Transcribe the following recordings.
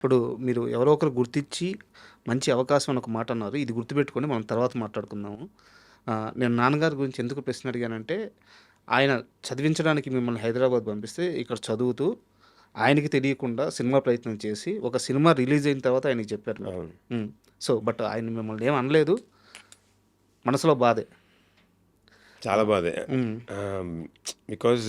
ఇప్పుడు మీరు ఎవరో ఒకరు గుర్తించి మంచి అవకాశం అని ఒక మాట అన్నారు. ఇది గుర్తుపెట్టుకొని మనం తర్వాత మాట్లాడుకుందాము. నేను నాన్నగారి గురించి ఎందుకు ప్రశ్న అడిగానంటే, ఆయన చదివించడానికి మిమ్మల్ని హైదరాబాద్ పంపిస్తే ఇక్కడ చదువుతూ, ఆయనకి తెలియకుండా సినిమా ప్రయత్నం చేసి, ఒక సినిమా రిలీజ్ అయిన తర్వాత ఆయనకి చెప్పారు మీరు. అవును. హ్మ్. సో, బట్ ఆయన మిమ్మల్ని ఏమి అనలేదు. మనసులో బాధే. చాలా ఆహ్, బాధే. హ్మ్. బికాజ్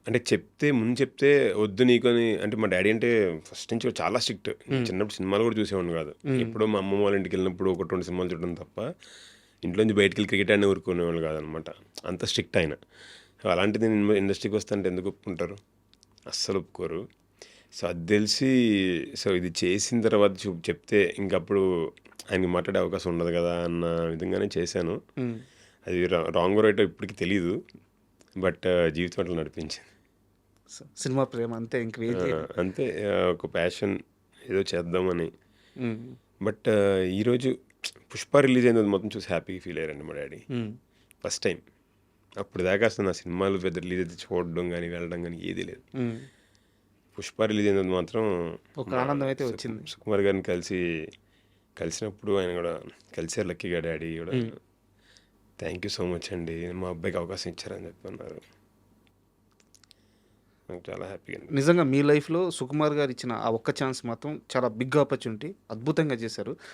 అంటే ముందు చెప్తే వద్దు నీకని అంటే మా డ్యాడీ అంటే ఫస్ట్ నుంచి చాలా స్ట్రిక్ట్. హ్మ్. చిన్నప్పుడు సినిమాలు కూడా చూసేవాడిని కాదు. హ్మ్. ఎప్పుడో మా అమ్మమ్మ వాళ్ళ ఇంటికి వెళ్ళినప్పుడు ఒకటి 2 సినిమాలు చూడడం తప్ప ఇంట్లో నుంచి బయటికెళ్ళి క్రికెట్ ఆడనే ఊరుకునేవాళ్ళు కాదనమాట. అంత స్ట్రిక్ట్ ఆయన. అలాంటిది నేను ఇండస్ట్రీకి వస్తానంటే ఎందుకు ఒప్పుకుంటారు? అస్సలు ఒప్పుకోరు. సో అది తెలిసి సో ఇది చేసిన తర్వాత చెప్తే ఇంకప్పుడు ఆయనకి మాట్లాడే అవకాశం ఉండదు కదా అన్న విధంగానే చేశాను. హ్మ్. అది రాంగో రైటో ఇప్పటికి తెలీదు. బట్ జీవితం అట్లా నడిపించింది. సినిమా ప్రేమ అంతే ఇంకేం చేయలేం. అంతే ఒక ప్యాషన్ ఏదో చేద్దామని. హ్మ్. బట్ ఈరోజు 'పుష్ప' రిలీజ్ అయిన తర్వాత మొత్తం చూసి హ్యాపీగా ఫీల్ అయ్యారండి మా డ్యాడీ. హ్మ్. First time. అప్పుడు దాకా అసలు నా సినిమాలు పెద్ద రిలీజ్ అయితే చూడడం కానీ, వెళ్ళడం కానీ ఏదీ లేదు. హ్మ్. 'పుష్ప' రిలీజ్ అయిన తర్వాత మాత్రం ఒక మా ఆనందం అయితే వచ్చింది. సుకుమార్ గారిని కలిసినప్పుడు ఆయన కూడా కలిసారు లక్కీగా డ్యాడీ కూడా. హ్మ్. థ్యాంక్ యూ సో మచ్ అండి. మా అబ్బాయికి అవకాశం ఇచ్చారని చెప్పి అన్నారు. నాకు చాలా హ్యాపీగా అనిపించింది. నిజంగా మీ లైఫ్‌లో సుకుమార్ గారు ఇచ్చిన ఆ ఒక్క ఛాన్స్ మాత్రం చాలా బిగ్ ఆపర్చునిటీ. అద్భుతంగా చేశారు.